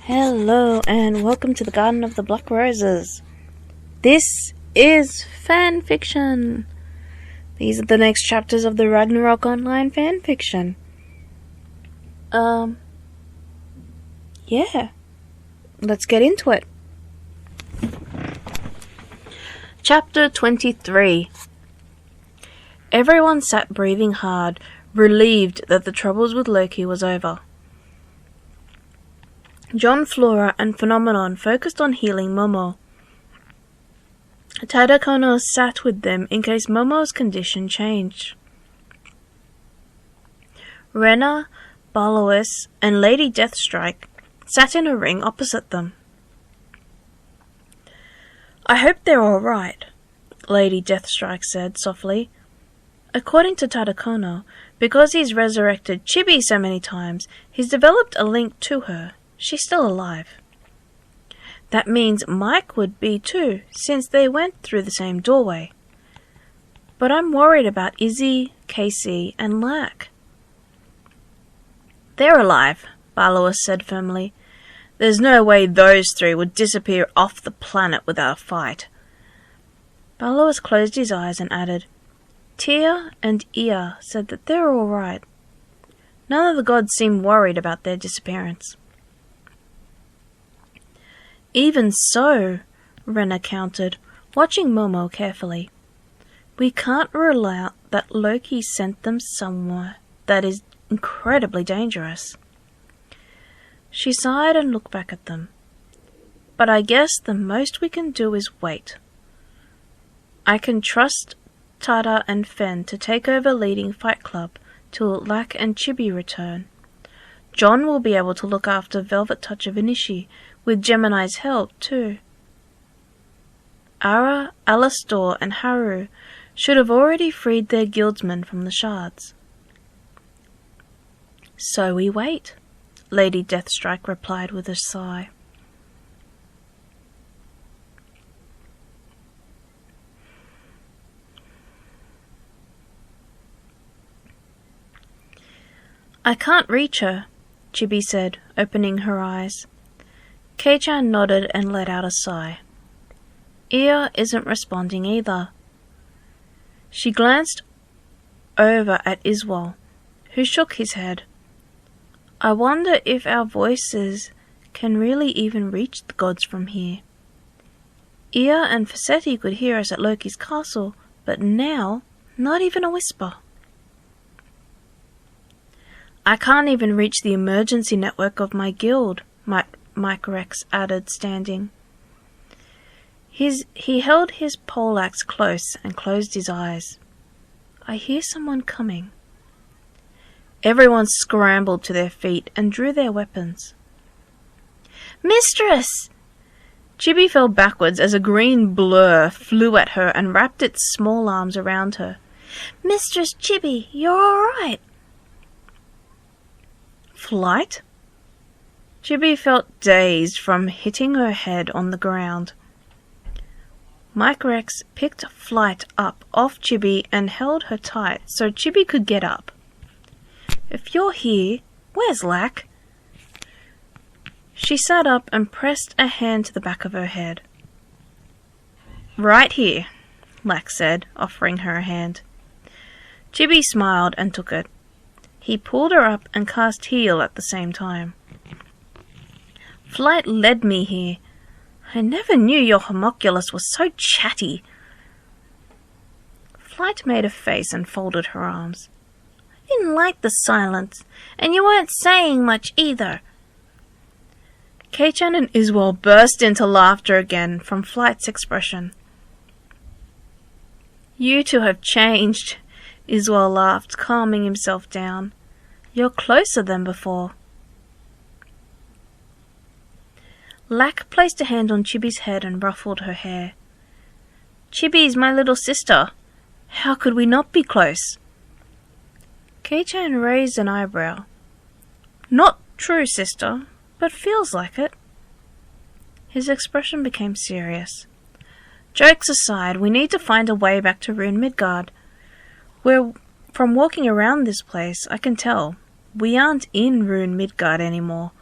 Hello and welcome to the Garden of the Black Roses. This is fan fiction. These are the next chapters of the Ragnarok Online Fanfiction. Yeah. Let's get into it. Chapter 23. Everyone sat breathing hard, relieved that the troubles with Loki was over. John, Flora, and Phenomenon focused on healing Momo. Tadakono sat with them in case Momo's condition changed. Rena, Barlois, and Lady Deathstrike sat in a ring opposite them. "I hope they're all right," Lady Deathstrike said softly. According to Tadakono, because he's resurrected Chibi so many times, he's developed a link to her. She's still alive. That means Mike would be too, since they went through the same doorway. But I'm worried about Izzy, Casey, and Lack. "They're alive," Barlois said firmly. "There's no way those three would disappear off the planet without a fight." Barlois closed his eyes and added, "Tia and Ia said that they're all right. None of the gods seem worried about their disappearance." "Even so," Rena countered, watching Momo carefully. "We can't rule out that Loki sent them somewhere that is incredibly dangerous." She sighed and looked back at them. "But I guess the most we can do is wait. I can trust Tada and Fen to take over leading Fight Club till Lack and Chibi return. John will be able to look after Velvet Touch of Inishi, with Gemini's help, too. Ara, Alastor, and Haru should have already freed their guildsmen from the shards." "So we wait," Lady Deathstrike replied with a sigh. "I can't reach her," Chibi said, opening her eyes. Kei-chan nodded and let out a sigh. Ia isn't responding either. She glanced over at Iswal, who shook his head. "I wonder if our voices can really even reach the gods from here. Ia and Facetti could hear us at Loki's castle, but now, not even a whisper." "I can't even reach the emergency network of my guild," Mike Rex added, standing. He held his poleaxe close and closed his eyes. "I hear someone coming." Everyone scrambled to their feet and drew their weapons. "Mistress!" Chibi fell backwards as a green blur flew at her and wrapped its small arms around her. "Mistress Chibi, you're all right." "Flight?" Chibi felt dazed from hitting her head on the ground. Mike Rex picked Flight up off Chibi and held her tight so Chibi could get up. "If you're here, where's Lack?" She sat up and pressed a hand to the back of her head. "Right here," Lack said, offering her a hand. Chibi smiled and took it. He pulled her up and cast heal at the same time. "Flight led me here. I never knew your homunculus was so chatty." Flight made a face and folded her arms. "I didn't like the silence, and you weren't saying much either." Kei-chan and Iswal burst into laughter again from Flight's expression. "You two have changed," Iswal laughed, calming himself down. "You're closer than before." Lack placed a hand on Chibi's head and ruffled her hair. "Chibi's my little sister. How could we not be close?" Kei-chan raised an eyebrow. "Not true sister, but feels like it." His expression became serious. "Jokes aside, we need to find a way back to Rune Midgard. From walking around this place, I can tell. We aren't in Rune Midgard anymore.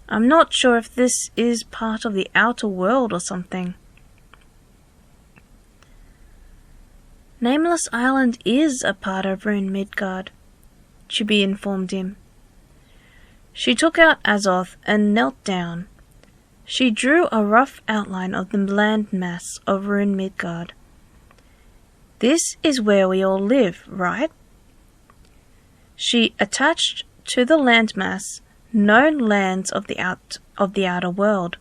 I'm not sure if this is part of the outer world or something. Nameless Island is a part of Rune Midgard, Chibi informed him. She took out Azoth and knelt down. She drew a rough outline of the landmass of Rune Midgard. This is where we all live, right? She attached to the landmass known lands of the outer world.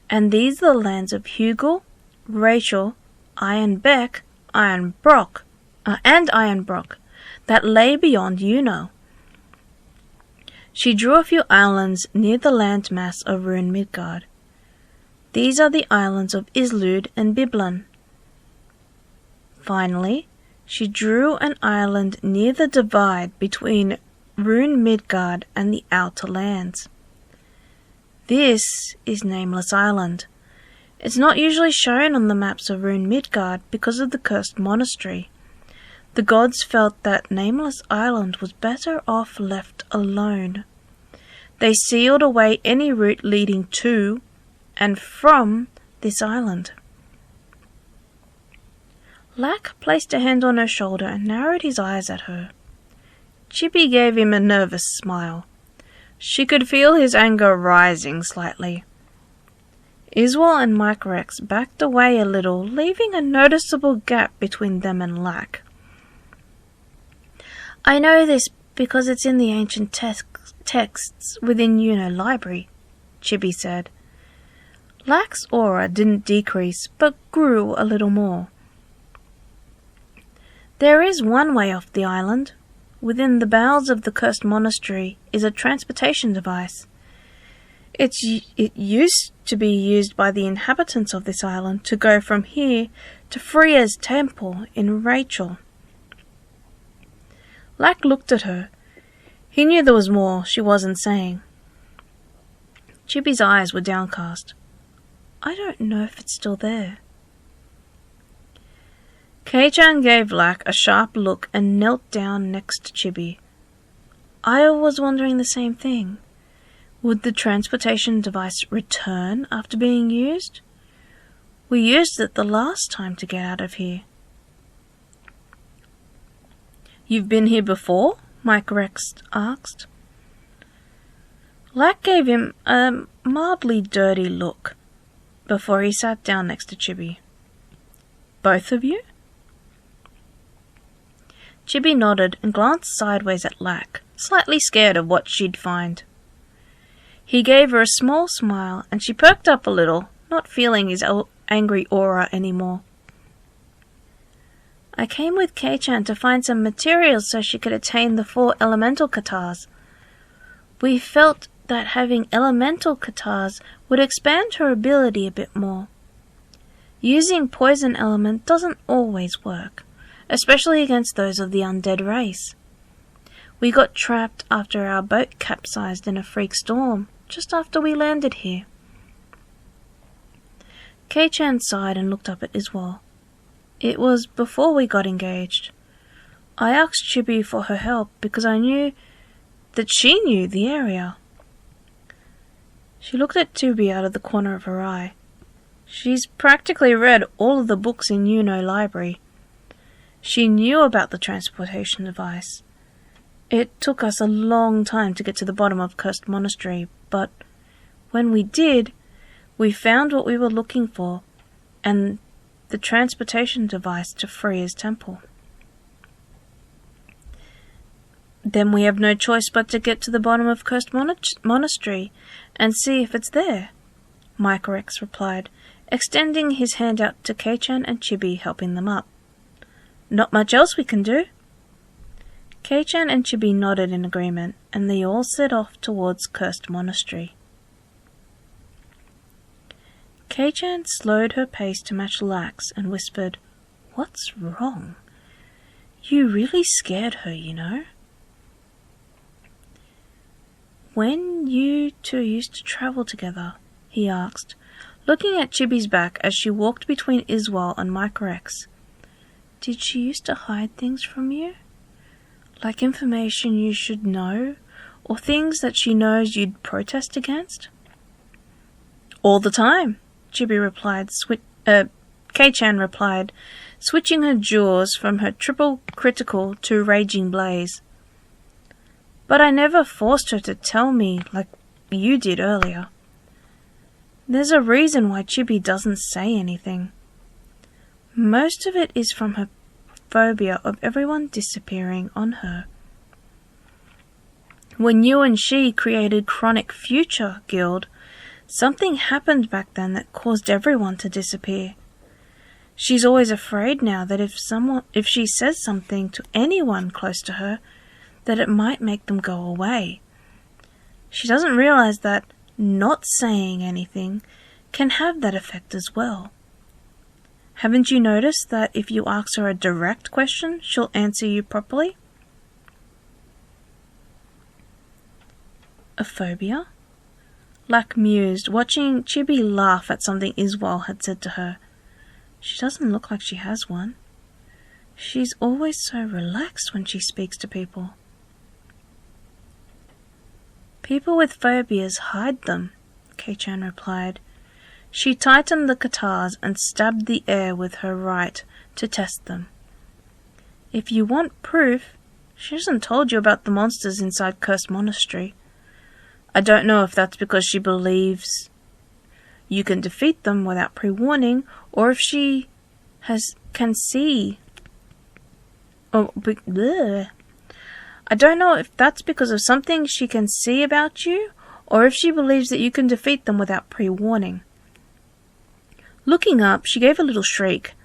And these are the lands of Hugel, Rachel, Ironbeck, Ironbrock, that lay beyond Juno. She drew a few islands near the landmass of Rune Midgard. These are the islands of Islud and Biblan. Finally, she drew an island near the divide between Rune Midgard and the outer lands. This is Nameless Island. It's not usually shown on the maps of Rune Midgard because of the cursed monastery. The gods felt that Nameless Island was better off left alone. They sealed away any route leading to and from this island. Lack placed a hand on her shoulder and narrowed his eyes at her. Chibi gave him a nervous smile. She could feel his anger rising slightly. Iswal and Microrex backed away a little, leaving a noticeable gap between them and Lack. I know this because it's in the ancient texts within Juno Library, Chibi said. Lack's aura didn't decrease, but grew a little more. There is one way off the island. Within the bowels of the cursed monastery is a transportation device. It used to be used by the inhabitants of this island to go from here to Freya's temple in Rachel. Lack looked at her. He knew there was more she wasn't saying. Chibi's eyes were downcast. I don't know if it's still there. Kei-chan gave Lack a sharp look and knelt down next to Chibi. I was wondering the same thing. Would the transportation device return after being used? We used it the last time to get out of here. You've been here before? Microrex asked. Lack gave him a mildly dirty look before he sat down next to Chibi. Both of you? Chibi nodded and glanced sideways at Lack, slightly scared of what she'd find. He gave her a small smile, and she perked up a little, not feeling his angry aura anymore. I came with Kei-chan to find some materials so she could attain the 4 elemental katars. We felt that having elemental katars would expand her ability a bit more. Using poison element doesn't always work, especially against those of the undead race. We got trapped after our boat capsized in a freak storm, just after we landed here. Kei-chan sighed and looked up at Iswal. It was before we got engaged. I asked Chibi for her help because I knew that she knew the area. She looked at Chibi out of the corner of her eye. She's practically read all of the books in Juno Library. She knew about the transportation device. It took us a long time to get to the bottom of Cursed Monastery, but when we did, we found what we were looking for, and the transportation device to Freya's temple. Then we have no choice but to get to the bottom of Cursed Monastery and see if it's there, Microrex replied, extending his hand out to Kei-chan and Chibi, helping them up. Not much else we can do. Kei-chan and Chibi nodded in agreement, and they all set off towards Cursed Monastery. Kei-chan slowed her pace to match Lack's and whispered, What's wrong? You really scared her, you know. When you two used to travel together? He asked, looking at Chibi's back as she walked between Iswal and Microrex. Did she used to hide things from you? Like information you should know, or things that she knows you'd protest against? All the time, Chibi replied. Kei-chan replied, switching her jaws from her triple critical to raging blaze. But I never forced her to tell me like you did earlier. There's a reason why Chibi doesn't say anything. Most of it is from her phobia of everyone disappearing on her. When you and she created Chronic Future Guild, something happened back then that caused everyone to disappear. She's always afraid now that if she says something to anyone close to her, that it might make them go away. She doesn't realize that not saying anything can have that effect as well. Haven't you noticed that if you ask her a direct question, she'll answer you properly? A phobia? Lack mused, watching Chibi laugh at something Iswal had said to her. She doesn't look like she has one. She's always so relaxed when she speaks to people. People with phobias hide them, Kei-chan replied. She tightened the katars and stabbed the air with her right to test them. If you want proof, she hasn't told you about the monsters inside Cursed Monastery. I don't know if that's because she believes you can defeat them without pre-warning, or if she can see. I don't know if that's because of something she can see about you, or if she believes that you can defeat them without pre-warning. Looking up, she gave a little shriek.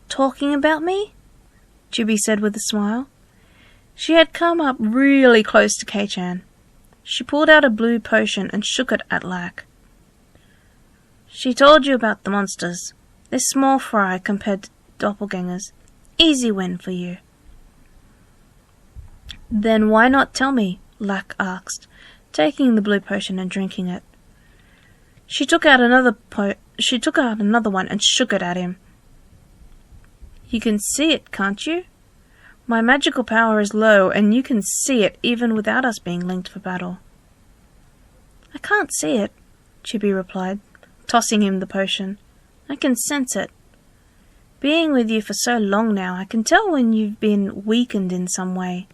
Talking about me? Chibi said with a smile. She had come up really close to Kei-chan. She pulled out a blue potion and shook it at Lack. She told you about the monsters. They're small fry compared to doppelgangers. Easy win for you. Then why not tell me? Lack asked, taking the blue potion and drinking it. She took out another one and shook it at him. You can see it, can't you? My magical power is low, and you can see it even without us being linked for battle. I can't see it, Chibi replied, tossing him the potion. I can sense it. Being with you for so long now, I can tell when you've been weakened in some way.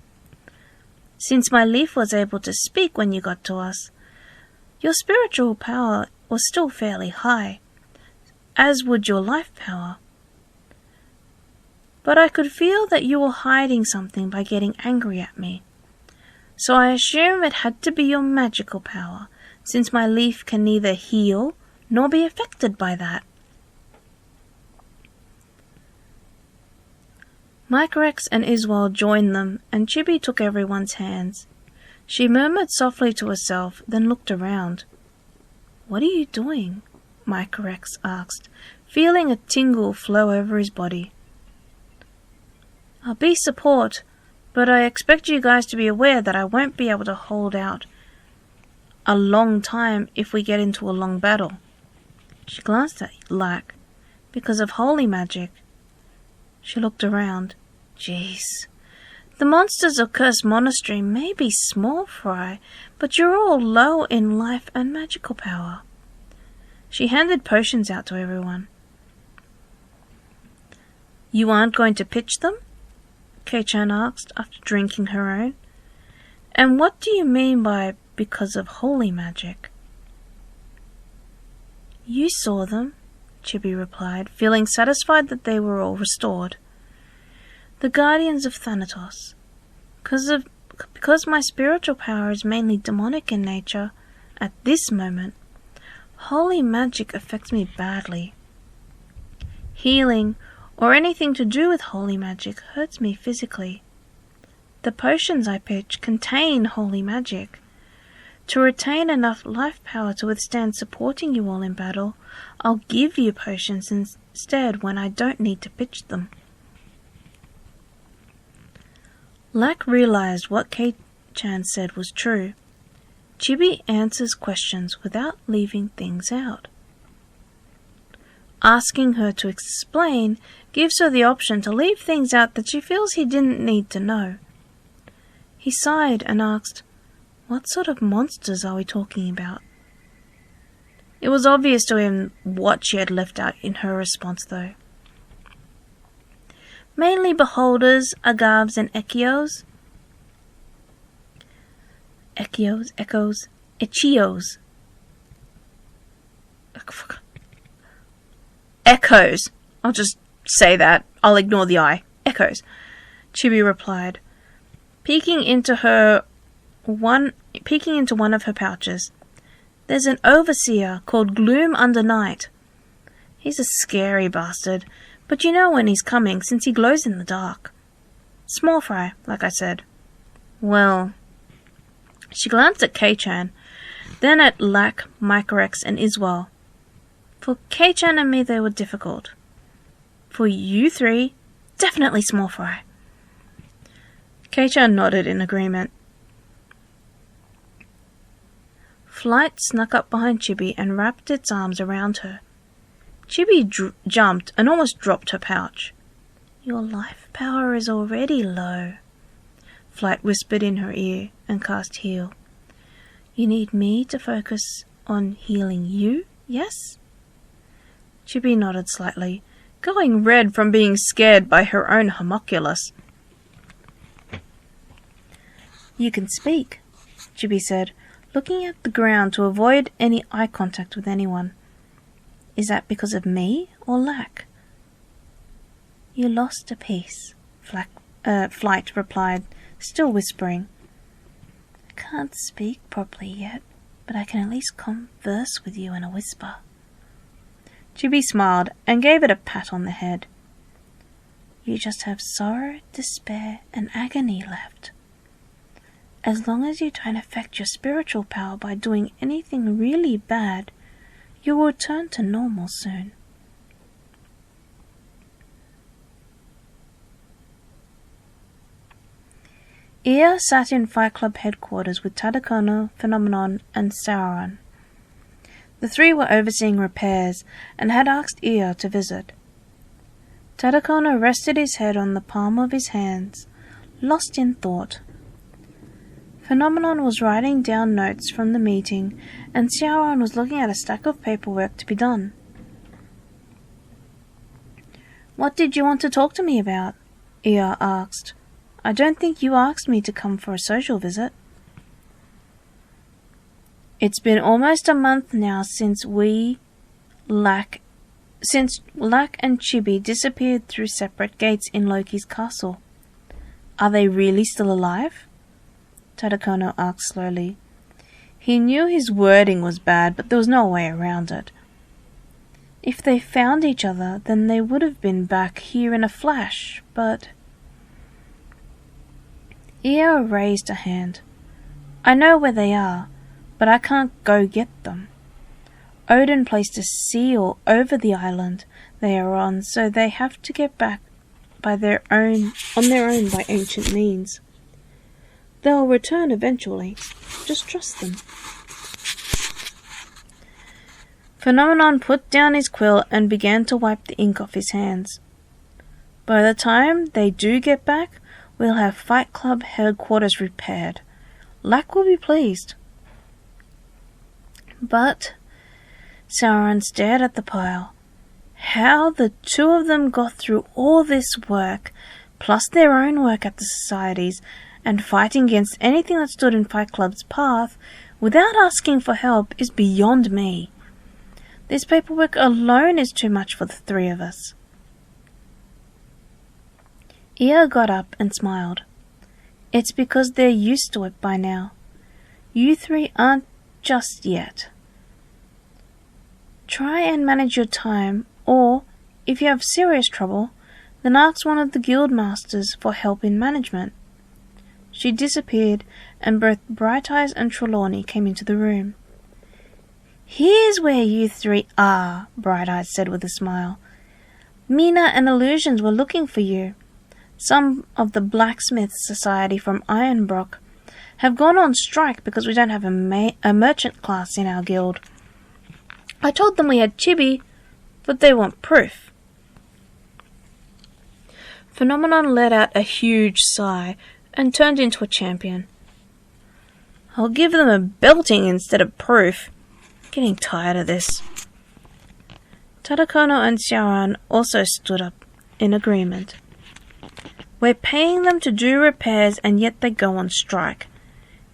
Since my leaf was able to speak when you got to us, your spiritual power was still fairly high, as would your life power. But I could feel that you were hiding something by getting angry at me. So I assume it had to be your magical power, since my leaf can neither heal nor be affected by that. Mikerex and Iswal joined them, and Chibi took everyone's hands. She murmured softly to herself, then looked around. What are you doing? Mikerex asked, feeling a tingle flow over his body. I'll be support, but I expect you guys to be aware that I won't be able to hold out a long time if we get into a long battle. She glanced at Lack. Because of holy magic. She looked around. Jeez. The monsters of Cursed Monastery may be small fry, but you're all low in life and magical power. She handed potions out to everyone. You aren't going to pitch them? Kei-chan asked after drinking her own. And what do you mean by because of holy magic? You saw them, Chibi replied, feeling satisfied that they were all restored. The guardians of Thanatos. Because my spiritual power is mainly demonic in nature, at this moment, holy magic affects me badly. Healing, or anything to do with holy magic, hurts me physically. The potions I pitch contain holy magic. To retain enough life power to withstand supporting you all in battle, I'll give you potions instead when I don't need to pitch them. Lack realized what Kei-chan said was true. Chibi answers questions without leaving things out. Asking her to explain gives her the option to leave things out that she feels he didn't need to know. He sighed and asked, "What sort of monsters are we talking about?" It was obvious to him what she had left out in her response, though. "Mainly beholders, agavs, and echios." Echoes, echios. Echoes. I'll just say that. I'll ignore the I. Echoes, Chibi replied, peeking into one of her pouches. "There's an overseer called Gloom Under Night. He's a scary bastard, but you know when he's coming since he glows in the dark. Small fry, like I said." Well, she glanced at K-chan, then at Lack, Microrex, and Iswell. For K-chan and me they were difficult. For you three, definitely small fry. K-chan nodded in agreement. Flight snuck up behind Chibi and wrapped its arms around her. Chibi jumped and almost dropped her pouch. "Your life power is already low," Flight whispered in her ear and cast Heal. "You need me to focus on healing you, yes?" Chibi nodded slightly, going red from being scared by her own homunculus. "You can speak," Chibi said, looking at the ground to avoid any eye contact with anyone. "Is that because of me or Lack?" "You lost a piece," Flight replied, still whispering. "I can't speak properly yet, but I can at least converse with you in a whisper." Chibi smiled and gave it a pat on the head. "You just have sorrow, despair, and agony left. As long as you don't affect your spiritual power by doing anything really bad, you will return to normal soon." Ia sat in Fight Club headquarters with Tadakono, Phenomenon, and Sauron. The three were overseeing repairs and had asked Ia to visit. Tadakono rested his head on the palm of his hands, lost in thought. Phenomenon was writing down notes from the meeting, and Sauron was looking at a stack of paperwork to be done. "What did you want to talk to me about?" Ia asked. "I don't think you asked me to come for a social visit." "It's been almost a month now since Lack and Chibi disappeared through separate gates in Loki's castle. Are they really still alive?" Tadakono asked slowly. He knew his wording was bad, but there was no way around it. If they found each other, then they would have been back here in a flash, but... Ia raised a hand. "I know where they are, but I can't go get them. Odin placed a seal over the island they are on, so they have to get back on their own by ancient means. They'll return eventually. Just trust them." Phenomenon put down his quill and began to wipe the ink off his hands. "By the time they do get back, we'll have Fight Club headquarters repaired. Lack will be pleased." But Sauron stared at the pile. How the two of them got through all this work, plus their own work at the societies, and fighting against anything that stood in Fight Club's path without asking for help is beyond me. This paperwork alone is too much for the three of us. Ia got up and smiled. "It's because they're used to it by now. You three aren't just yet. Try and manage your time, or, if you have serious trouble, then ask one of the guild masters for help in management." She disappeared, and both Bright Eyes and Trelawney came into the room. "Here's where you three are," Bright Eyes said with a smile. "Mina and Illusions were looking for you. Some of the Blacksmiths Society from Ironbrook have gone on strike because we don't have a merchant class in our guild. I told them we had Chibi, but they want proof." Phenomenon let out a huge sigh and turned into a champion. I'll give them a belting instead of proof. Getting tired of this. Tadakono and Syao also stood up in agreement. We're paying them to do repairs and yet they go on strike.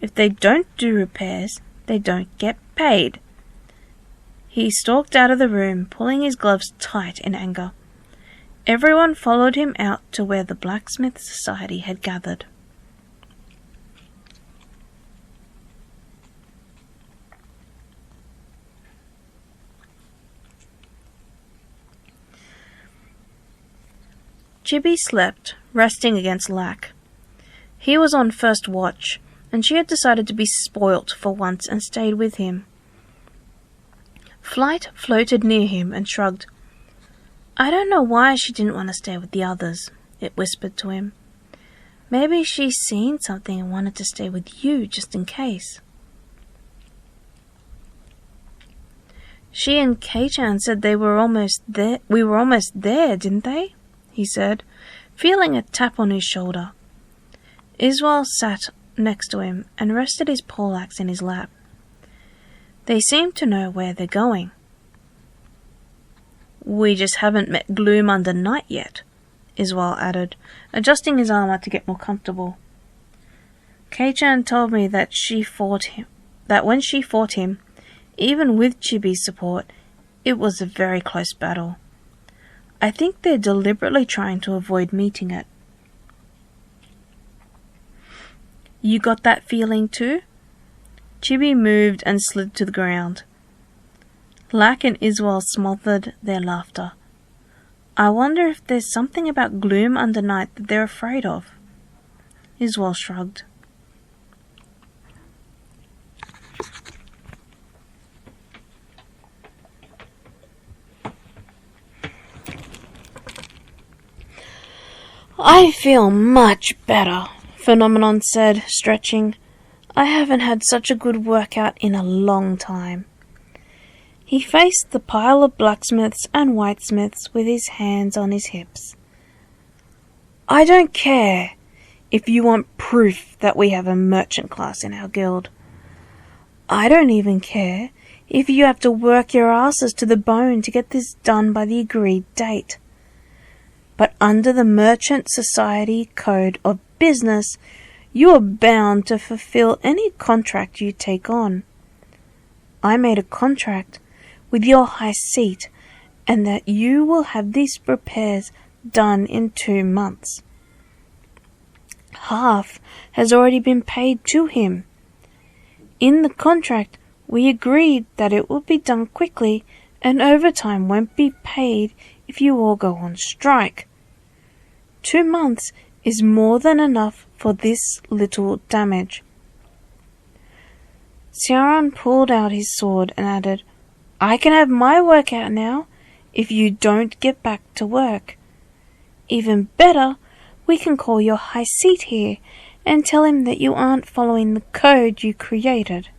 If they don't do repairs, they don't get paid. He stalked out of the room, pulling his gloves tight in anger. Everyone followed him out to where the Blacksmith Society had gathered. Chibi slept, resting against Lack. He was on first watch, and she had decided to be spoilt for once and stayed with him. Flight floated near him and shrugged. I don't know why she didn't want to stay with the others, it whispered to him. Maybe she's seen something and wanted to stay with you just in case. She and Kei-chan said we were almost there, didn't they? He said, feeling a tap on his shoulder. Iswell sat next to him and rested his poleaxe in his lap. They seemed to know where they're going. We just haven't met Gloom under Night yet, Iswell added, adjusting his armor to get more comfortable. Kei-chan told me that when she fought him, even with Chibi's support, it was a very close battle. I think they're deliberately trying to avoid meeting it. You got that feeling too? Chibi moved and slid to the ground. Lack and Iswell smothered their laughter. I wonder if there's something about Gloom under Night that they're afraid of. Iswell shrugged. I feel much better, Phenomenon said, stretching. I haven't had such a good workout in a long time. He faced the pile of blacksmiths and whitesmiths with his hands on his hips. I don't care if you want proof that we have a merchant class in our guild. I don't even care if you have to work your asses to the bone to get this done by the agreed date. But under the Merchant Society Code of Business, you are bound to fulfill any contract you take on. I made a contract with your high seat, and that you will have these repairs done in 2 months. Half has already been paid to him. In the contract, we agreed that it will be done quickly, and overtime won't be paid if you all go on strike. 2 months is more than enough for this little damage. Syao pulled out his sword and added, I can have my workout now, if you don't get back to work. Even better, we can call your high seat here and tell him that you aren't following the code you created.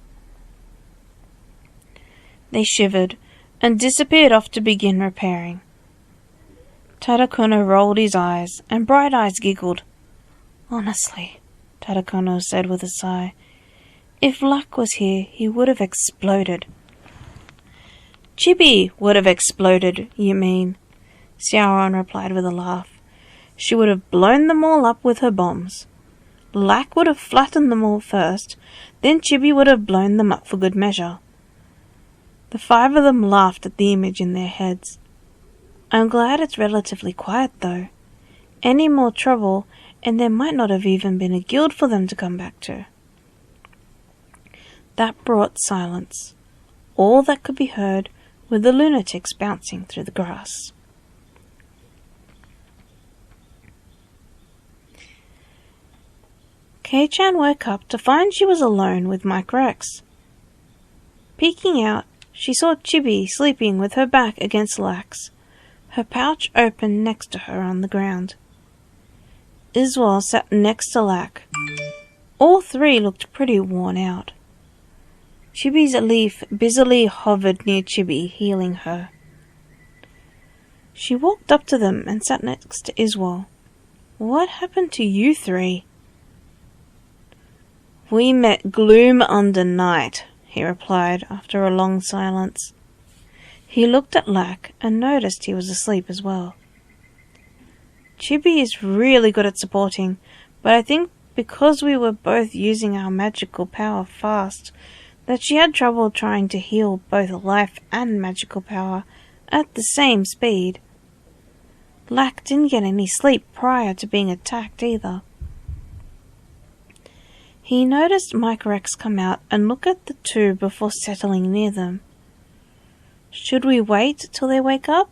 They shivered and disappeared off to begin repairing. Tadakono rolled his eyes, and Bright Eyes giggled. Honestly, Tadakono said with a sigh, if Luck was here, he would have exploded. Chibi would have exploded, you mean? Syao replied with a laugh. She would have blown them all up with her bombs. Lack would have flattened them all first, then Chibi would have blown them up for good measure. The 5 of them laughed at the image in their heads. I'm glad it's relatively quiet, though. Any more trouble, and there might not have even been a guild for them to come back to. That brought silence. All that could be heard were the lunatics bouncing through the grass. Kei-chan woke up to find she was alone with Mike Rex. Peeking out, she saw Chibi sleeping with her back against Lack's, her pouch open next to her on the ground. Iswell sat next to Lack. All 3 looked pretty worn out. Chibi's leaf busily hovered near Chibi, healing her. She walked up to them and sat next to Iswell. What happened to you 3? We met gloom under night, he replied after a long silence. He looked at Lack and noticed he was asleep as well. Chibi is really good at supporting, but I think because we were both using our magical power fast, that she had trouble trying to heal both life and magical power at the same speed. Lack didn't get any sleep prior to being attacked either. He noticed Microrex come out and look at the two before settling near them. Should we wait till they wake up?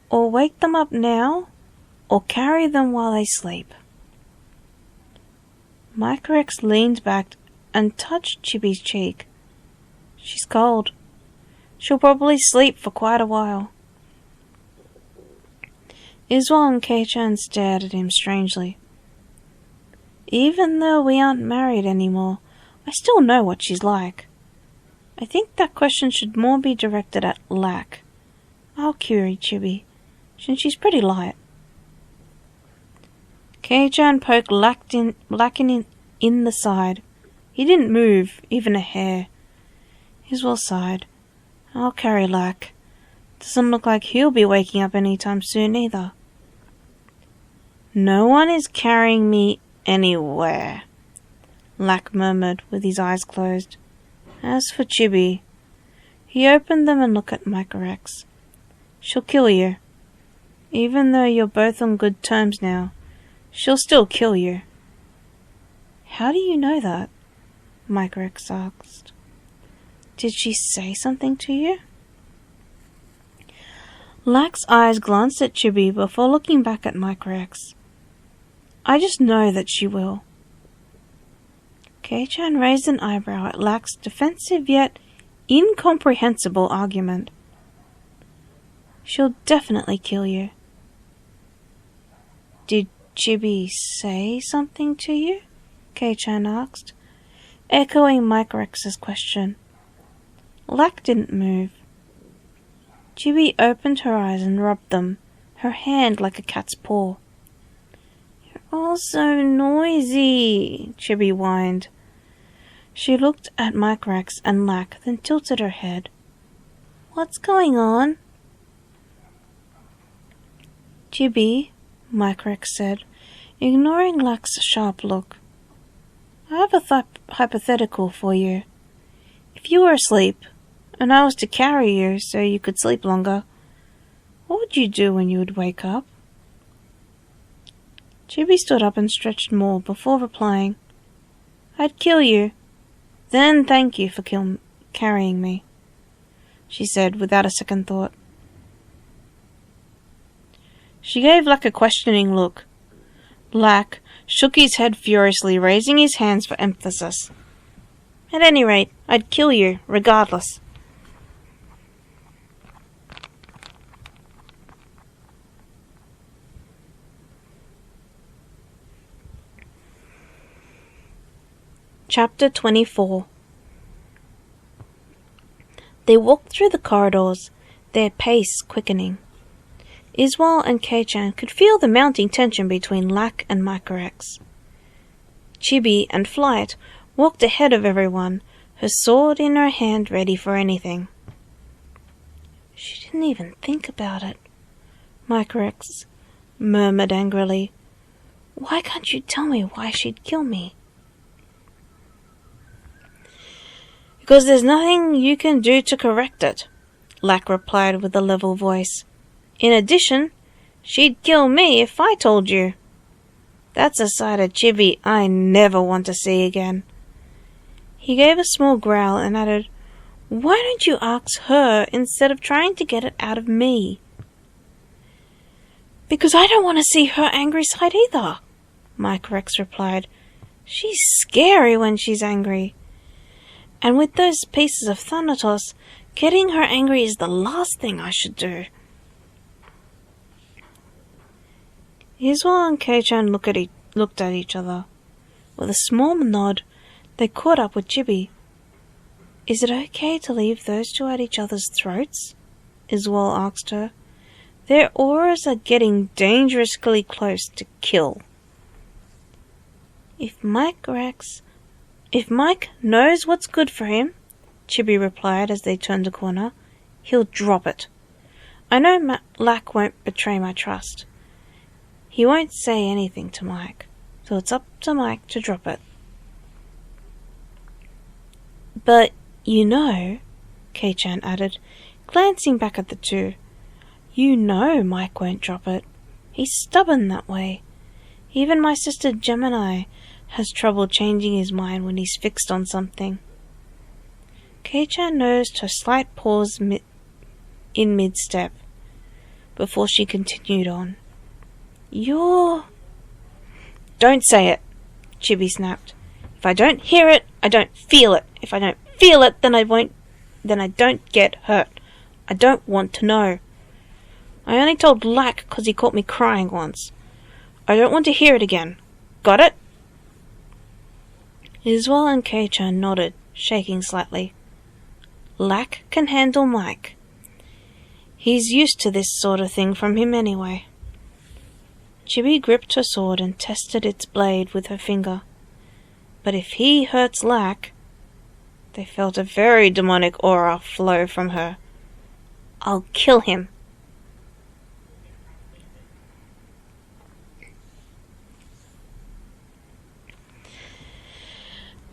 Or wake them up now? Or carry them while they sleep? Microrex leaned back and touched Chibi's cheek. She's cold. She'll probably sleep for quite a while. Iswal and Kei-chan stared at him strangely. Even though we aren't married anymore, I still know what she's like. I think that question should more be directed at Lack. I'll query Chibi, since she's pretty light. Kei-chan poked Lack in the side. He didn't move, even a hair. Iswal sighed. I'll carry Lack. Doesn't look like he'll be waking up anytime soon either. No one is carrying me anywhere, Lack murmured with his eyes closed. As for Chibi, he opened them and looked at Microrex. She'll kill you. Even though you're both on good terms now, she'll still kill you. How do you know that? Microrex asked. Did she say something to you? Lack's eyes glanced at Chibi before looking back at Microrex. I just know that she will. Kei-chan raised an eyebrow at Lack's defensive yet incomprehensible argument. She'll definitely kill you. Did Chibi say something to you? Kei-chan asked, echoing Microrex's question. Lack didn't move. Chibi opened her eyes and rubbed them, her hand like a cat's paw. All so noisy, Chibi whined. She looked at Microrex and Lack, then tilted her head. What's going on? Chibi, Microrex said, ignoring Lack's sharp look. I have a hypothetical for you. If you were asleep, and I was to carry you so you could sleep longer, what would you do when you would wake up? Chibi stood up and stretched more before replying. I'd kill you. Then thank you for carrying me, she said without a second thought. She gave Lack a questioning look. Lack shook his head furiously, raising his hands for emphasis. At any rate, I'd kill you, regardless. Chapter 24. They walked through the corridors, their pace quickening. Iswal and Kei-chan could feel the mounting tension between Lack and Microrex. Chibi and Flight walked ahead of everyone, her sword in her hand ready for anything. She didn't even think about it, Microrex murmured angrily. Why can't you tell me why she'd kill me? Because there's nothing you can do to correct it, Lack replied with a level voice. In addition, she'd kill me if I told you. That's a side of Chibi I never want to see again. He gave a small growl and added, Why don't you ask her instead of trying to get it out of me? Because I don't want to see her angry side either, Microrex replied. She's scary when she's angry. And with those pieces of Thanatos, getting her angry is the last thing I should do. Iswal and Kei-chan looked at each other. With a small nod, they caught up with Chibi. Is it okay to leave those two at each other's throats? Iswal asked her. Their auras are getting dangerously close to kill. If Microrex If Mike knows what's good for him, Chibi replied as they turned a corner, he'll drop it. I know Lack won't betray my trust. He won't say anything to Mike, so it's up to Mike to drop it. But, you know, Kei-chan added, glancing back at the two, you know Mike won't drop it. He's stubborn that way. Even my sister Gemini has trouble changing his mind when he's fixed on something. Kei-chan noticed her slight pause in mid-step, before she continued on. You're... Don't say it, Chibi snapped. If I don't hear it, I don't feel it. If I don't feel it, then I don't get hurt. I don't want to know. I only told Lack 'cause he caught me crying once. I don't want to hear it again. Got it? Iswell and Kei-chan nodded, shaking slightly. Lack can handle Mike. He's used to this sort of thing from him anyway. Chibi gripped her sword and tested its blade with her finger. But if he hurts Lack... They felt a very demonic aura flow from her. I'll kill him.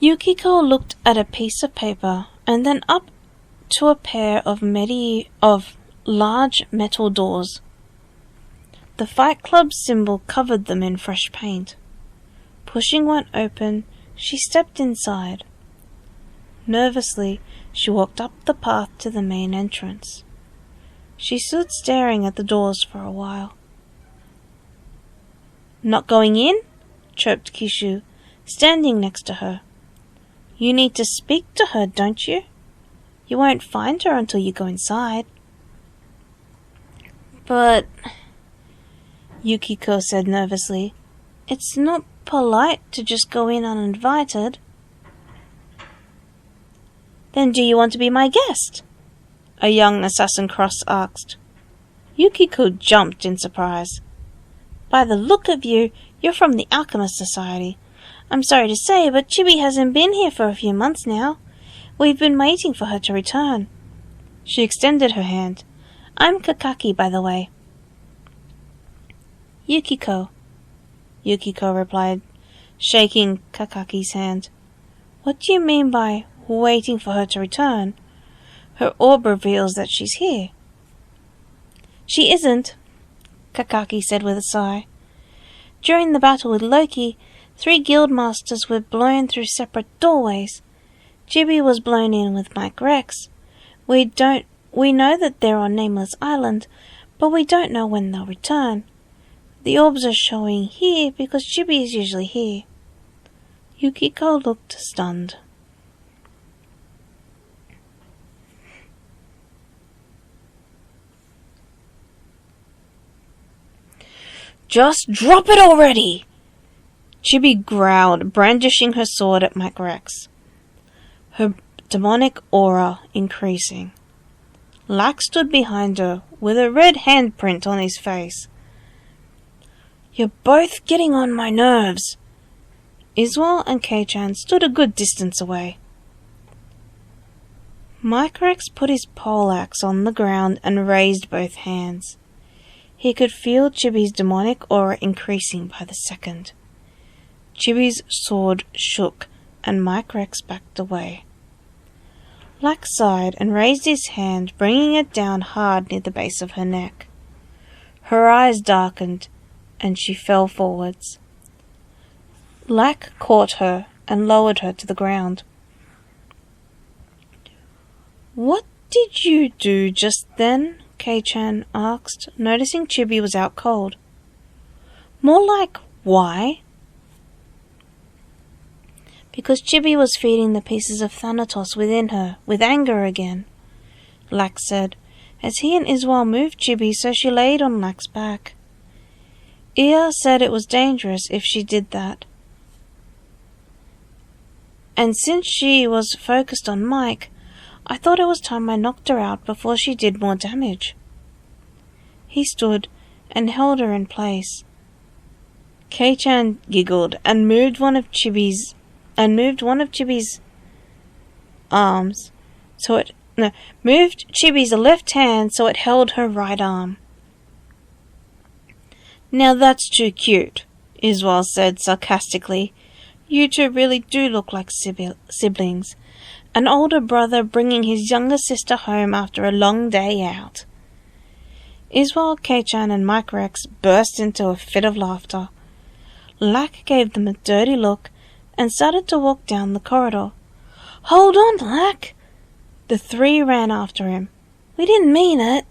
Yukiko looked at a piece of paper and then up to a pair of large metal doors. The Fight Club symbol covered them in fresh paint. Pushing one open, she stepped inside. Nervously, she walked up the path to the main entrance. She stood staring at the doors for a while. Not going in? Chirped Kishu, standing next to her. You need to speak to her, don't you? You won't find her until you go inside. But... Yukiko said nervously, it's not polite to just go in uninvited. Then do you want to be my guest? A young assassin cross asked. Yukiko jumped in surprise. By the look of you, you're from the Alchemist Society. I'm sorry to say, but Chibi hasn't been here for a few months now. We've been waiting for her to return. She extended her hand. I'm Kakaki, by the way. Yukiko replied, shaking Kakaki's hand. What do you mean by waiting for her to return? Her orb reveals that she's here. She isn't, Kakaki said with a sigh. During the battle with Loki, 3 guildmasters were blown through separate doorways. Chibi was blown in with Mike Rex. We know that they're on Nameless Island, but we don't know when they'll return. The orbs are showing here because Chibi is usually here. Yukiko looked stunned. Just drop it already! Chibi growled, brandishing her sword at Mike Rex. Her demonic aura increasing. Lack stood behind her, with a red handprint on his face. You're both getting on my nerves. Iswell and Kei-chan stood a good distance away. Mike Rex put his poleaxe on the ground and raised both hands. He could feel Chibi's demonic aura increasing by the second. Chibi's sword shook, and Mike Rex backed away. Lack sighed and raised his hand, bringing it down hard near the base of her neck. Her eyes darkened, and she fell forwards. Lack caught her and lowered her to the ground. What did you do just then? Kei-chan asked, noticing Chibi was out cold. More like, why? Because Chibi was feeding the pieces of Thanatos within her, with anger again, Lack said, as he and Iswell moved Chibi so she laid on Lack's back. Ia said it was dangerous if she did that. And since she was focused on Mike, I thought it was time I knocked her out before she did more damage. He stood and held her in place. Kei-chan giggled and moved one of Chibi's and moved one of Chibi's arms moved Chibi's left hand so it held her right arm. "Now that's too cute," Iswal said sarcastically. "You two really do look like siblings. An older brother bringing his younger sister home after a long day out." Iswal, Kei-chan, and Mike Rex burst into a fit of laughter. Lack gave them a dirty look and started to walk down the corridor. "Hold on, Lack!" The three ran after him. "We didn't mean it."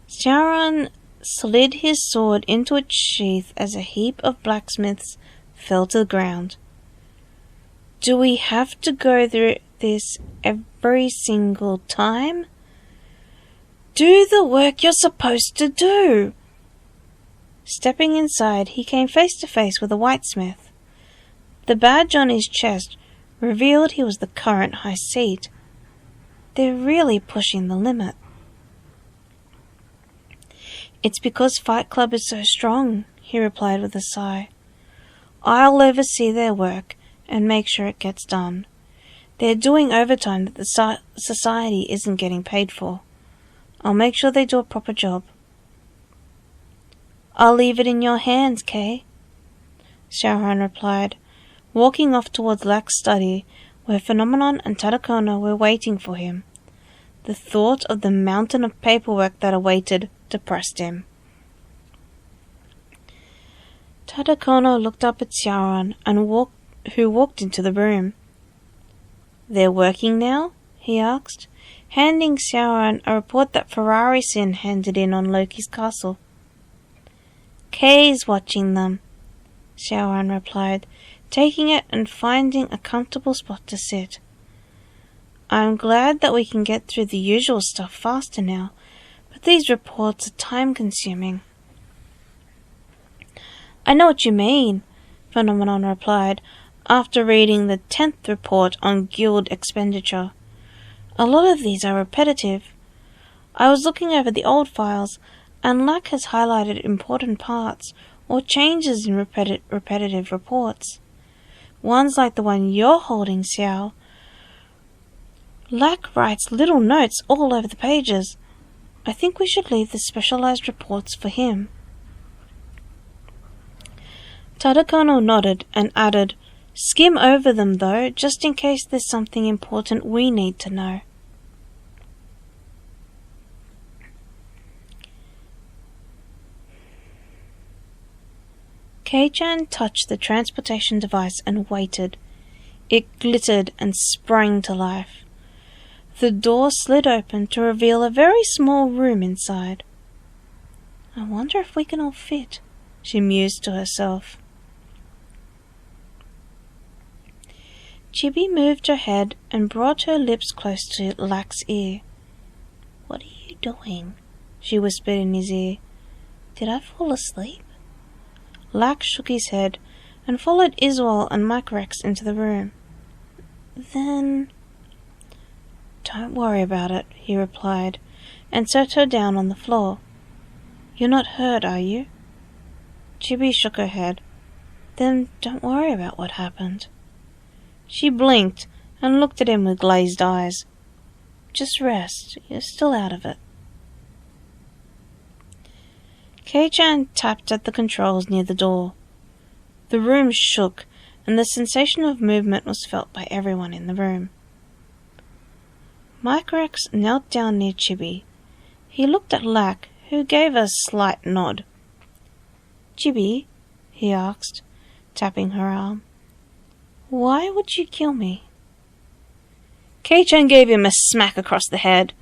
Sharon slid his sword into its sheath as a heap of blacksmiths fell to the ground. "Do we have to go through this every single time?" "Do the work you're supposed to do!" Stepping inside, he came face to face with a whitesmith. The badge on his chest revealed he was the current high seat. They're really pushing the limit. "It's because Fight Club is so strong," he replied with a sigh. "I'll oversee their work and make sure it gets done. They're doing overtime that the society isn't getting paid for. I'll make sure they do a proper job." "I'll leave it in your hands, Kei," Shaoran replied, walking off towards Lack's study, where Phenomenon and Tadakono were waiting for him. The thought of the mountain of paperwork that awaited depressed him. Tadakono looked up at Shaoran, who walked into the room. "They're working now?" he asked, handing Shaoran a report that Ferrari Sin handed in on Loki's castle. "Kei's watching them," Shaoran replied, taking it and finding a comfortable spot to sit. "I'm glad that we can get through the usual stuff faster now, but these reports are time-consuming." "I know what you mean," Phenomenon replied, after reading the 10th report on guild expenditure. "A lot of these are repetitive. I was looking over the old files, and Lack has highlighted important parts or changes in repetitive reports. Ones like the one you're holding, Syao. Lack writes little notes all over the pages. I think we should leave the specialized reports for him." Tadakono nodded and added, "Skim over them though, just in case there's something important we need to know." Kei-chan touched the transportation device and waited. It glittered and sprang to life. The door slid open to reveal a very small room inside. "I wonder if we can all fit," she mused to herself. Chibi moved her head and brought her lips close to Lack's ear. "What are you doing?" she whispered in his ear. "Did I fall asleep?" Lack shook his head and followed Iswal and Mike Rex into the room. "Then—" "Don't worry about it," he replied, and set her down on the floor. "You're not hurt, are you?" Chibi shook her head. "Then don't worry about what happened." She blinked and looked at him with glazed eyes. "Just rest. You're still out of it." Kei-chan tapped at the controls near the door. The room shook, and the sensation of movement was felt by everyone in the room. Mike Rex knelt down near Chibi. He looked at Lack, who gave a slight nod. "Chibi," he asked, tapping her arm, "why would you kill me?" Kei-chan gave him a smack across the head.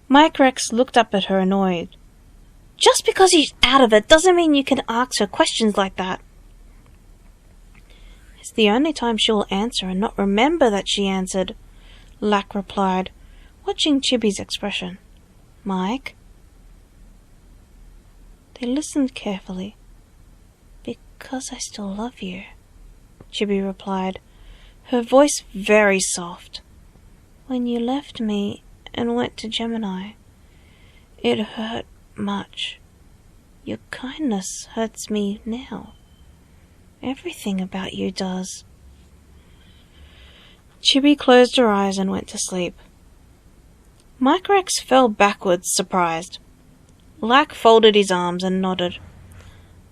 Mike Rex looked up at her annoyed. "Just because he's out of it doesn't mean you can ask her questions like that." "It's the only time she will answer and not remember that she answered," Lack replied, watching Chibi's expression. "Mike?" They listened carefully. "Because I still love you," Chibi replied, her voice very soft. "When you left me and went to Gemini. It hurt much. Your kindness hurts me now. Everything about you does. Chibi closed her eyes and went to sleep. Micrex fell backwards, surprised. Lack folded his arms and nodded.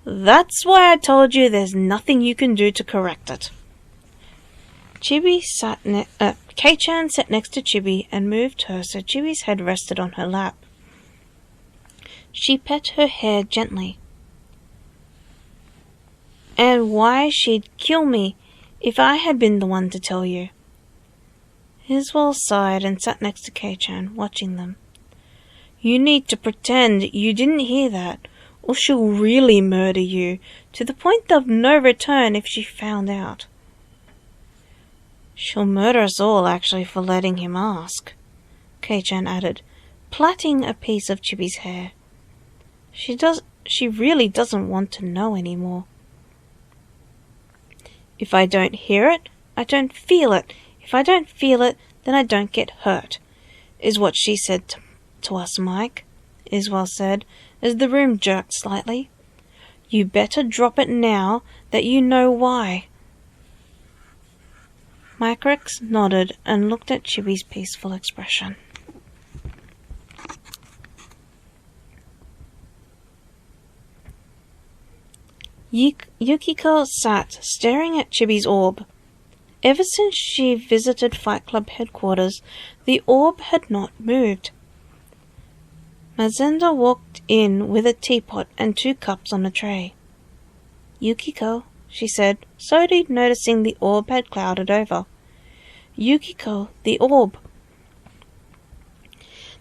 That's why I told you there's nothing you can do to correct it. Kei-chan sat next to Chibi and moved her so Chibi's head rested on her lap. She pet her hair gently. And why she'd kill me if I had been the one to tell you. Iswell sighed and sat next to Kei-chan, watching them. You need to pretend you didn't hear that, or she'll really murder you, to the point of no return if she found out. She'll murder us all, actually, for letting him ask, Kei-chan added, plaiting a piece of Chibi's hair. She really doesn't want to know anymore. If I don't hear it, I don't feel it. If I don't feel it, then I don't get hurt, is what she said to us, Mike, Iswell said, as the room jerked slightly. You better drop it now that you know why. Micrex nodded and looked at Chibi's peaceful expression. Yukiko sat, staring at Chibi's orb. Ever since she visited Fight Club headquarters, the orb had not moved. Mazenda walked in with a teapot and 2 cups on a tray. Yukiko, she said, slowly noticing the orb had clouded over. Yukiko, the orb.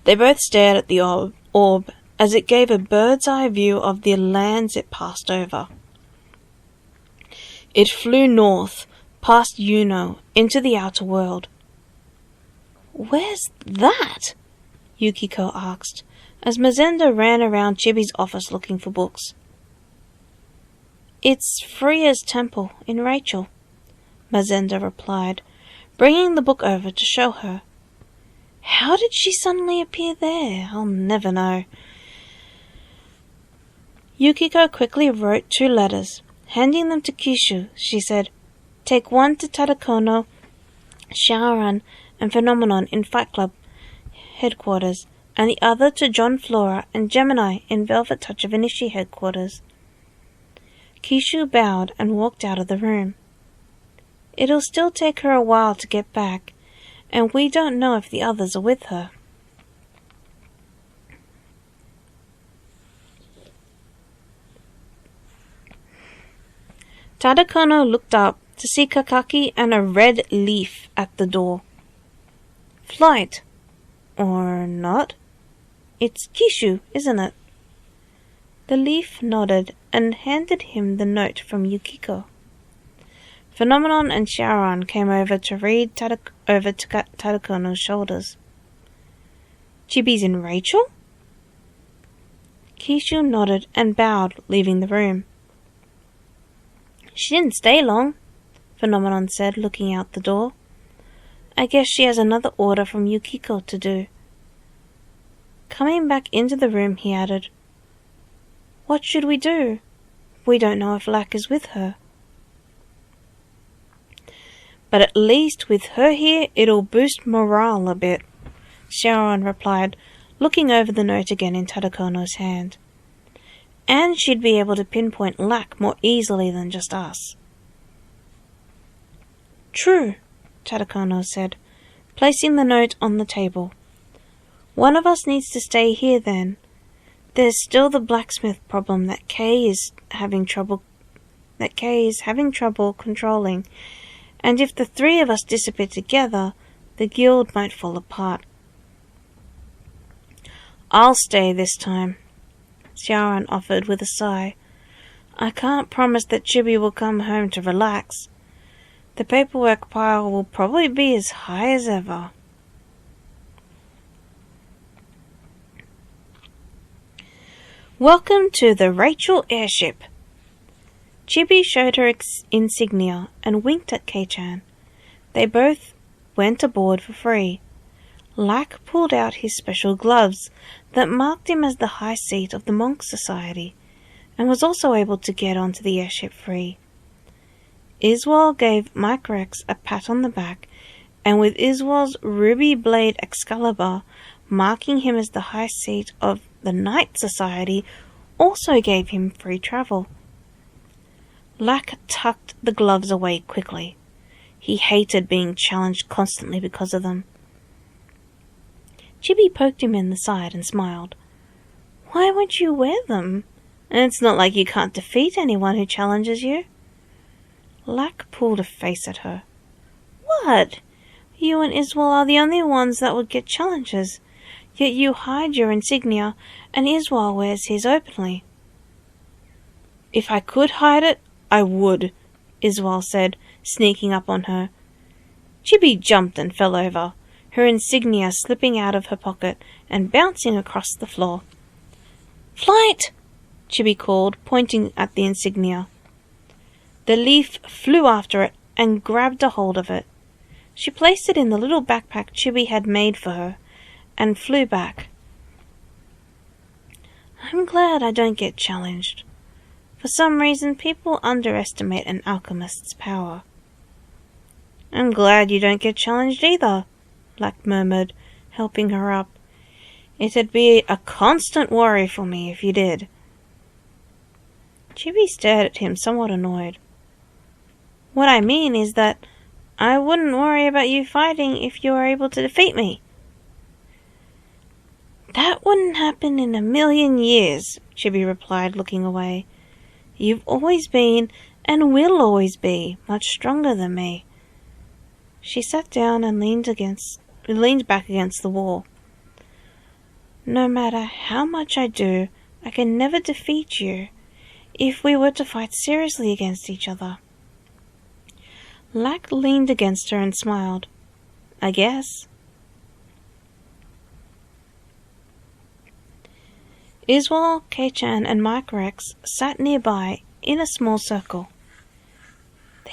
They both stared at the orb as it gave a bird's-eye view of the lands it passed over. It flew north, past Yuno, into the outer world. Where's that? Yukiko asked, as Mazenda ran around Chibi's office looking for books. It's Freya's temple in Rachel, Mazenda replied, bringing the book over to show her. How did she suddenly appear there? I'll never know. Yukiko quickly wrote 2 letters. Handing them to Kishu, she said, take one to Tadakono, Shaoran, and Phenomenon in Fight Club headquarters, and the other to John Flora and Gemini in Velvet Touch of Inishi headquarters. Kishu bowed and walked out of the room. It'll still take her a while to get back, and we don't know if the others are with her. Tadakono looked up to see Kakaki and a red leaf at the door. Flight. Or not. It's Kishu, isn't it? The leaf nodded and handed him the note from Yukiko. Phenomenon and Shaoran came over to read over to Tadakono's shoulders. Chibi's in Rachel? Kishu nodded and bowed, leaving the room. She didn't stay long, Phenomenon said, looking out the door. I guess she has another order from Yukiko to do. Coming back into the room, he added, What should we do? We don't know if Lack is with her. But at least with her here, it'll boost morale a bit, Shaoran replied, looking over the note again in Tadakono's hand. And she'd be able to pinpoint Lack more easily than just us. True, Tadakono said, placing the note on the table. One of us needs to stay here then. There's still the blacksmith problem that Kei is having trouble controlling, and if the 3 of us disappear together, the guild might fall apart. I'll stay this time, Shaoran offered with a sigh. I can't promise that Chibi will come home to relax. The paperwork pile will probably be as high as ever. Welcome to the Rachel airship. Chibi showed her insignia and winked at Kei-chan. They both went aboard for free. Lack pulled out his special gloves that marked him as the high seat of the Monk Society, and was also able to get onto the airship free. Iswal gave Micrex a pat on the back, and with Iswal's ruby blade Excalibur marking him as the high seat of the Knight Society, also gave him free travel. Lack tucked the gloves away quickly. He hated being challenged constantly because of them. Chibi poked him in the side and smiled. "Why won't you wear them? It's not like you can't defeat anyone who challenges you." Lack pulled a face at her. "What? You and Iswal are the only ones that would get challenges, yet you hide your insignia and Iswal wears his openly." "If I could hide it, I would," Iswal said, sneaking up on her. Chibi jumped and fell over, her insignia slipping out of her pocket and bouncing across the floor. "Flight!" Chibi called, pointing at the insignia. The leaf flew after it and grabbed a hold of it. She placed it in the little backpack Chibi had made for her and flew back. "I'm glad I don't get challenged. For some reason, people underestimate an alchemist's power." "I'm glad you don't get challenged either," Lack murmured, helping her up. "It'd be a constant worry for me if you did." Chibi stared at him, somewhat annoyed. "What I mean is that I wouldn't worry about you fighting if you were able to defeat me." "That wouldn't happen in a million years," Chibi replied, looking away. "You've always been, and will always be, much stronger than me." She sat down and leaned back against the wall. "No matter how much I do, I can never defeat you if we were to fight seriously against each other." Lack leaned against her and smiled. "I guess." Iswal, Kei-chan, and Micrex sat nearby in a small circle.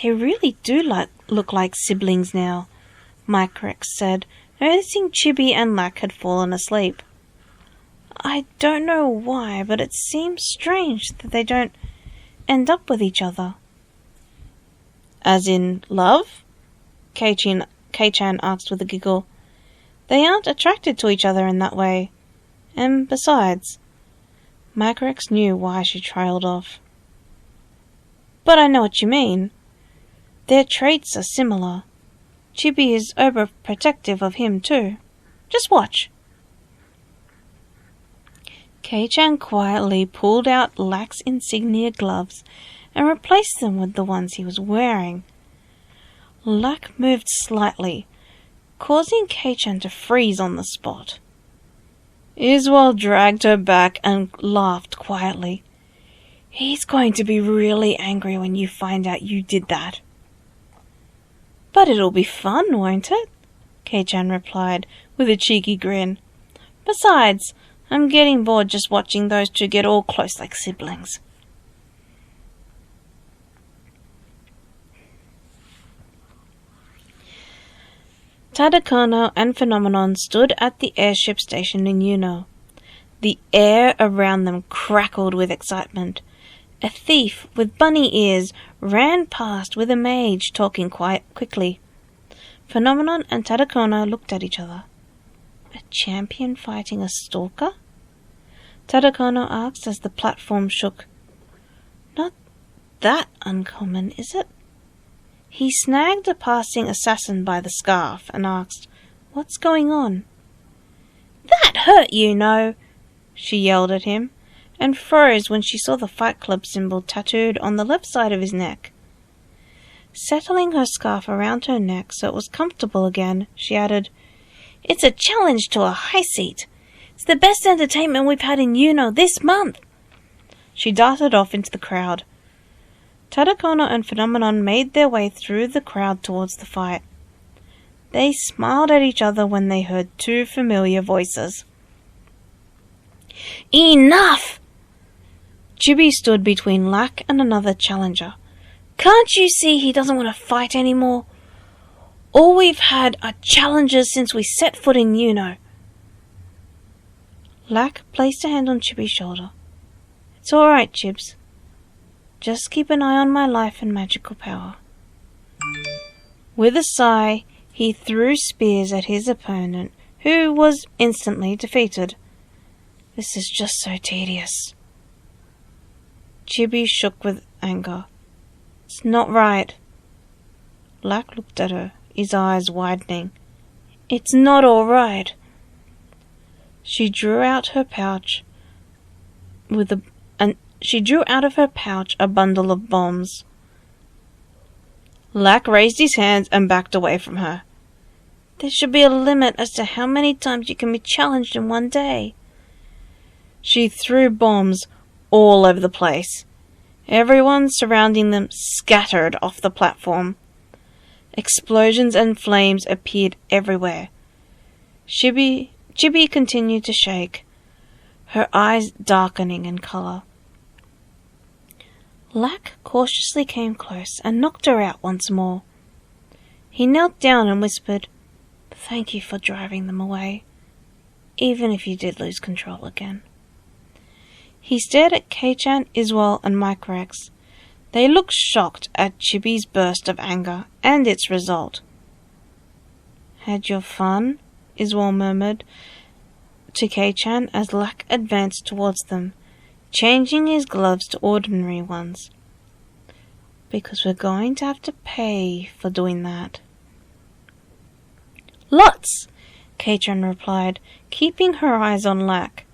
"They really do look like siblings now," Micrex said, noticing Chibi and Lack had fallen asleep. "I don't know why, but it seems strange that they don't end up with each other." "As in love?" Kei-chan asked with a giggle. "They aren't attracted to each other in that way. And besides..." Micrex knew why she trailed off. "But I know what you mean. Their traits are similar. Chibi is overprotective of him too. Just watch." Kei-chan quietly pulled out Lack's insignia gloves and replaced them with the ones he was wearing. Lack moved slightly, causing Kei-chan to freeze on the spot. Iswal dragged her back and laughed quietly. "He's going to be really angry when you find out you did that." "But it'll be fun, won't it?" Kei-chan replied with a cheeky grin. "Besides, I'm getting bored just watching those two get all close like siblings." Tadakono and Phenomenon stood at the airship station in Yuno. The air around them crackled with excitement. A thief with bunny ears ran past with a mage talking quite quickly. Phenomenon and Tadakono looked at each other. "A champion fighting a stalker?" Tadakono asked as the platform shook. "Not that uncommon, is it?" He snagged a passing assassin by the scarf and asked, "What's going on?" "That hurt, you know!" she yelled at him, and froze when she saw the Fight Club symbol tattooed on the left side of his neck. Settling her scarf around her neck so it was comfortable again, she added, "It's a challenge to a high seat. It's the best entertainment we've had in Yuno this month." She darted off into the crowd. Tadakono and Phenomenon made their way through the crowd towards the fight. They smiled at each other when they heard two familiar voices. "Enough!" Chibi stood between Lack and another challenger. "Can't you see he doesn't want to fight anymore? All we've had are challenges since we set foot in Yuno. Lack placed a hand on Chibi's shoulder. It's alright, Chibs. Just keep an eye on my life and magical power. With a sigh, he threw spears at his opponent, who was instantly defeated. This is just so tedious. Chibi shook with anger. It's not right. Lack looked at her, his eyes widening. It's not all right. She drew out of her pouch a bundle of bombs. Lack raised his hands and backed away from her. There should be a limit as to how many times you can be challenged in one day. She threw bombs all over the place. Everyone surrounding them scattered off the platform. Explosions and flames appeared everywhere. Chibi continued to shake, her eyes darkening in colour. Lack cautiously came close and knocked her out once more. He knelt down and whispered, Thank you for driving them away, even if you did lose control again. He stared at Kei-chan, Iswell and Mike Rex. They looked shocked at Chibi's burst of anger and its result. Had your fun? Iswell murmured to Kei-chan as Lack advanced towards them, changing his gloves to ordinary ones. Because we're going to have to pay for doing that. Lots, Kei-chan replied, keeping her eyes on Lack.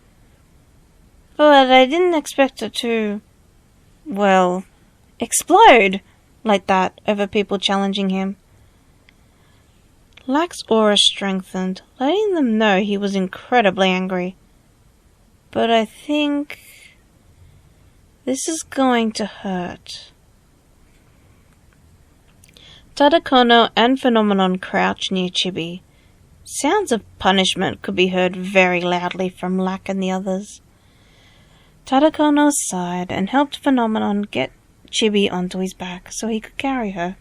But I didn't expect it to, well, explode like that over people challenging him. Lack's aura strengthened, letting them know he was incredibly angry. But I think this is going to hurt. Tadakono and Phenomenon crouched near Chibi. Sounds of punishment could be heard very loudly from Lack and the others. Tadakono sighed and helped Phenomenon get Chibi onto his back so he could carry her.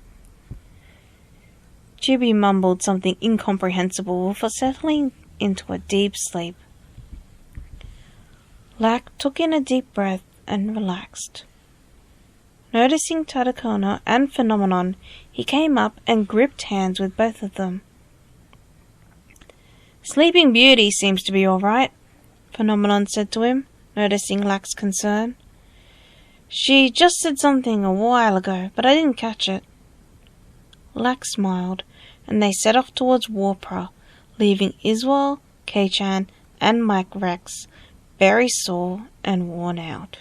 Chibi mumbled something incomprehensible before settling into a deep sleep. Lack took in a deep breath and relaxed. Noticing Tadakono and Phenomenon, he came up and gripped hands with both of them. Sleeping Beauty seems to be all right, Phenomenon said to him, noticing Lack's concern. She just said something a while ago, but I didn't catch it. Lack smiled, and they set off towards Warpra, leaving Iswell, Kei-chan, and Mike Rex very sore and worn out.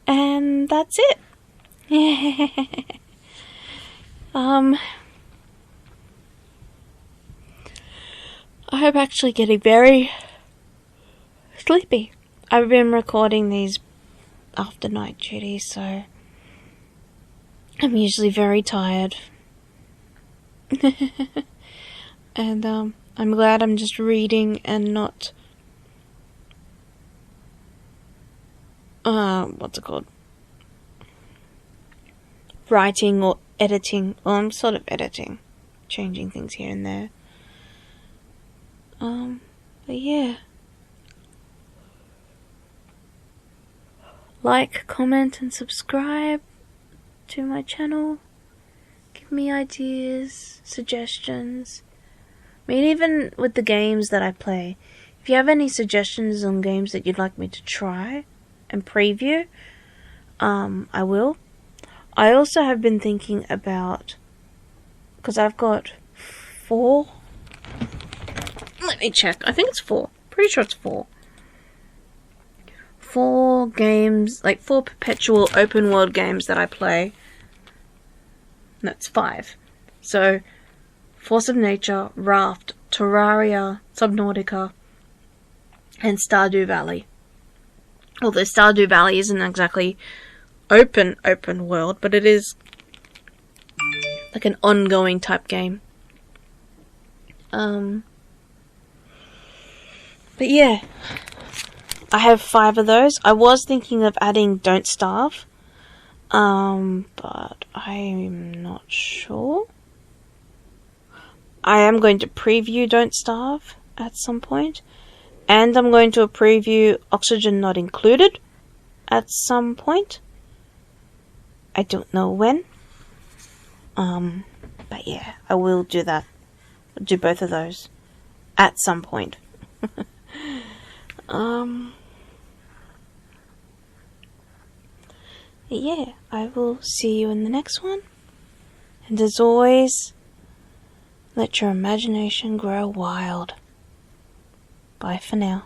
And that's it. I'm actually getting very sleepy. I've been recording these after night duty, so I'm usually very tired. And I'm glad I'm just reading and not what's it called? Writing or editing. Well, I'm sort of editing, changing things here and there. But yeah. Like, comment, and subscribe to my channel. Give me ideas, suggestions. I mean, even with the games that I play, if you have any suggestions on games that you'd like me to try and preview, I will. I also have been thinking about, because I've got 4. Let me check. I think it's 4. Pretty sure it's 4. 4 games, like 4 perpetual open world games that I play. That's 5. So, Force of Nature, Raft, Terraria, Subnautica, and Stardew Valley. Although Stardew Valley isn't exactly open world, but it is like an ongoing type game. But yeah, I have 5 of those. I was thinking of adding Don't Starve, but I'm not sure. I am going to preview Don't Starve at some point, and I'm going to preview Oxygen Not Included at some point. I don't know when. But yeah, I will do that. I'll do both of those at some point. Yeah, I will see you in the next one. And as always, let your imagination grow wild. Bye for now.